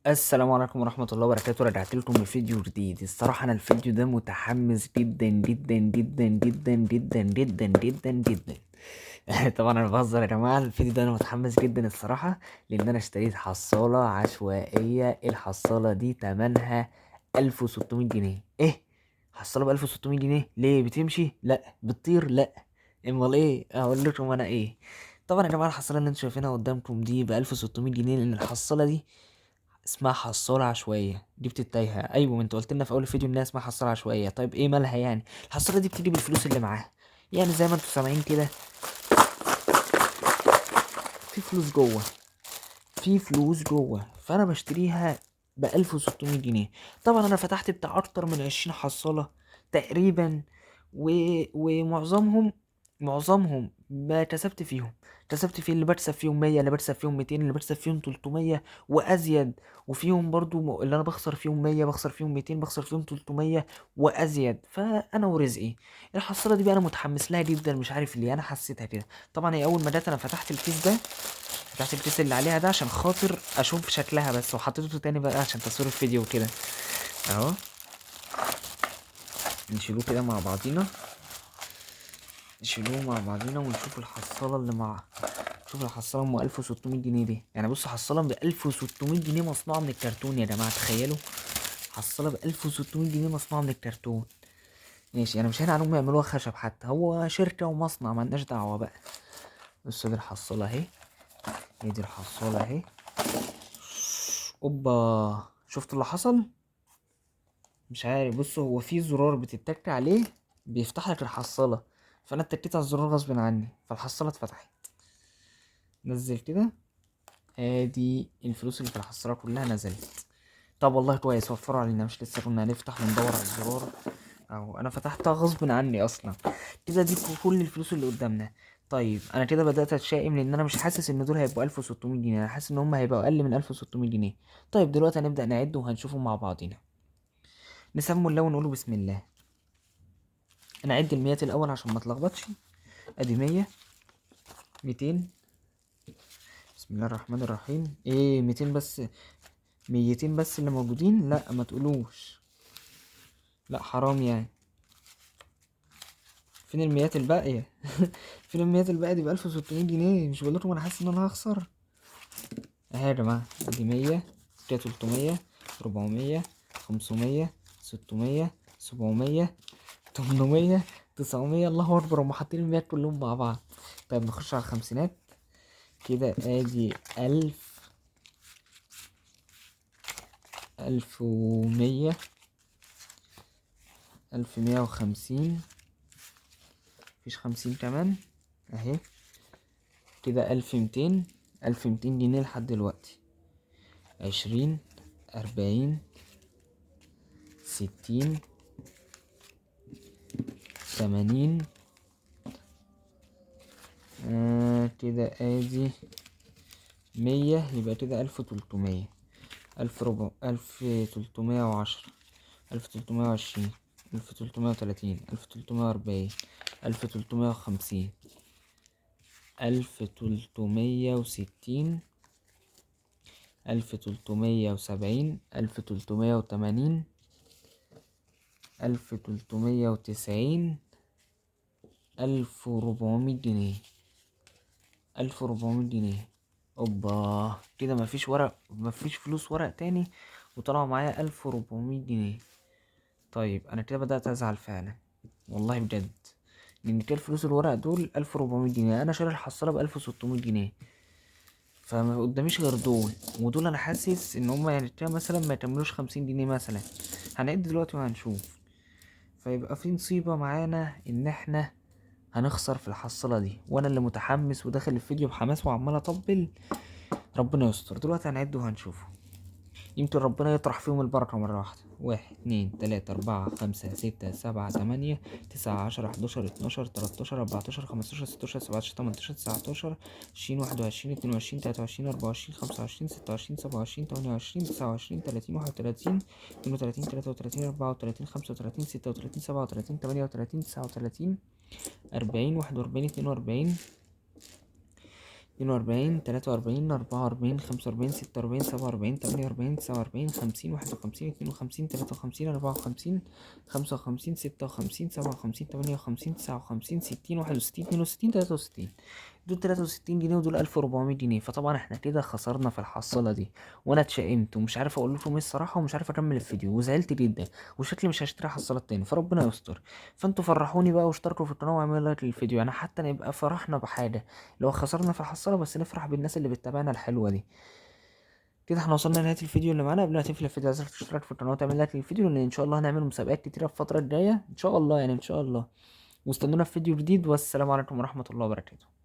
السلام عليكم ورحمة الله وبركاته. رجعت لكم بفيديو جديد. الصراحة أنا الفيديو ده متحمس جدا جدا جدا جدا جدا جدا جدا جدا. طبعا أنا بهزر يا جماعة. الفيديو ده أنا متحمس جدا الصراحة، لأن أنا اشتريت حصالة عشوائية. الحصالة دي تمنها 1600 جنيه. إيه؟ حصالة ب1600 جنيه؟ ليه؟ بتمشي؟ لأ. بتطير؟ لأ. أمال إيه؟ أقول لكم أنا إيه. طبعا يا جماعة الحصالة اللي انتوا شايفينها قدامكم دي ب1600 جنيه، لأن الحصالة دي اسمها حصالة عشوائية. دي بتتايهة. ايوه، ما انت قلت لنا في اول الفيديو انها اسمها حصالة عشوائية. طيب ايه مالها يعني؟ الحصالة دي بتيجي بالفلوس اللي معاها، يعني زي ما انتوا سامعين كده، في فلوس جوه. في فلوس جوه، فانا بشتريها ب1600 جنيه. طبعا انا فتحت بتاع اكتر من 20 حصالة تقريبا، ومعظمهم ما كسبت فيهم. كسبت فيه اللي بكسب فيهم 100، اللي بكسب فيهم 200، اللي بكسب فيهم 300 وازيد. وفيهم برضو اللي انا بخسر فيهم 100، بخسر فيهم 200، بخسر فيهم 300 وازيد. فانا ورزقي. الحصالة دي بقى انا متحمس لها جدا، مش عارف ليه انا حسيتها كده. طبعا هي اول ما جت انا فتحت الكيس ده، فتحت الكيس اللي عليها ده عشان خاطر اشوف شكلها بس، وحطيته تاني بقى عشان تصوير الفيديو وكده. اهو، نشيلوه كده مع بعضينا. نشيلوه مع بعضينا ونشوف الحصالة اللي مع. شوف الحصالة ام 1600 جنيه دي، يعني بص، حصالة ب 1600 جنيه مصنوعة من الكرتون يا جماعة، تخيلوا. حصالة ب 1600 جنيه مصنوعة من الكرتون. ماشي، انا مش هنا عنهم يعملوها خشب، حتى هو شركة ومصنع ملناش دعوة بقى. بصوا دي الحصالة اهي. هي دي الحصالة اهي. اوبا، شفتوا اللي حصل؟ مش عارف. بص، هو في زرار بتتك عليه بيفتح لك الحصالة، فانا اتكيت على الزرار غصب عني فالحصالة اتفتحت. نزل كده. ادي الفلوس اللي في الحصالة كلها نزلت. طب والله كويس، وفروا علينا، مش لسه كنا هنفتح وندور على الزرار. اهو انا فتحتها غصب عني اصلا. كده دي كل الفلوس اللي قدامنا. طيب انا كده بدأت اتشائم، لان انا مش حاسس ان دول هيبقوا 1600 جنيه، انا حاسس ان هم هيبقوا اقل من 1600 جنيه. طيب دلوقتي هنبدأ نعد وهنشوفهم مع بعضينا. نسموا الله ونقوله بسم الله. انا اعد الميات الاول عشان ما اتلخبطش. ادي 100، 200. بسم الله الرحمن الرحيم. ايه 200 بس؟ 200 بس اللي موجودين؟ لا ما تقولوش، لا حرام يعني. فين الميات الباقية؟ فين الميات الباقية دي ب 1600 جنيه؟ مش بقول لكم انا حاسس ان انا هخسر؟ اهي يا جماعة، ادي 100، كده 300، 400، 500، 600، 700، 800، 900. الله اكبر، هم حاطين الميات كلهم مع بعض. طيب نخش على الخمسينات. كده ادي 1000، 1100، 1150. مفيش 50 كمان اهي. كده 1200، 1200 جنيه لحد دلوقتي. 20، 40، 60، 80. كده ادي 100، يبقى كده 1300، 1400، 1310، 1320، 1330، 1340، 1350، 1360، 1370، 1380، 1390، 1400 جنيه. 1400 جنيه. اوبا، كده مفيش ورق، مفيش فلوس ورق تاني، وطلعوا معايا 1400 جنيه. طيب انا كده بدأت ازعل فعلا، والله بجد، لان كده الفلوس الورق دول 1400 جنيه، انا شاري الحصالة ب1600 جنيه، فما قداميش غير دول. ودول انا حاسس ان هما يعني كده مثلا ما يكملوش 50 جنيه مثلا. هنعد دلوقتي وهنشوف. فيبقى في نصيبة معانا ان احنا هنخسر في الحصالة دي، وانا اللي متحمس وداخل الفيديو بحماس وعمال اطبل. ربنا يستر. دلوقتي هنعد وهنشوفه، يمكن ربنا يطرح فيهم البركة مرة واحدة. 1، 2، 3، 4، 5، 6، 7، 8، 9، 10، 11، 12، 13، 14، 15، 16، 17، 18، 19، 20، 21، 22، 23، 24، 25، 26، 27، 28، 29، 30، 31، 32، 33، 34، 35، 36، 37، 38، 39، 40، 41، 42، 42 43 44 45 46 47 48 49 50 51 52 53 54 55 56 57 58 59 60 61 62 63. دول 63 جنيه ودول 1400 جنيه. فطبعا احنا كده خسرنا في الحصالة دي، وانا اتشائمت ومش عارف اقول لكم ايه الصراحة، ومش عارف اكمل الفيديو وزعلت جدا، وشكلي مش هشتري حصالات تاني، فربنا يستر. فانتوا فرحوني بقى واشتركوا في القناة واعملوا لايك للفيديو، يعني حتى نبقى فرحنا بحاجة. لو خسرنا في الحصالة بس نفرح بالناس اللي بتتابعنا الحلوة دي. كده احنا وصلنا لنهاية الفيديو اللي معانا. قبل ما تقفل الفيديو عايزك تشترك في القناة وتعمل لايك للفيديو، لان ان شاء الله هنعمل مسابقات كتيرة في الفترة الجاية ان شاء الله، يعني ان شاء الله. واستنونا في فيديو جديد، والسلام عليكم ورحمة الله وبركاته.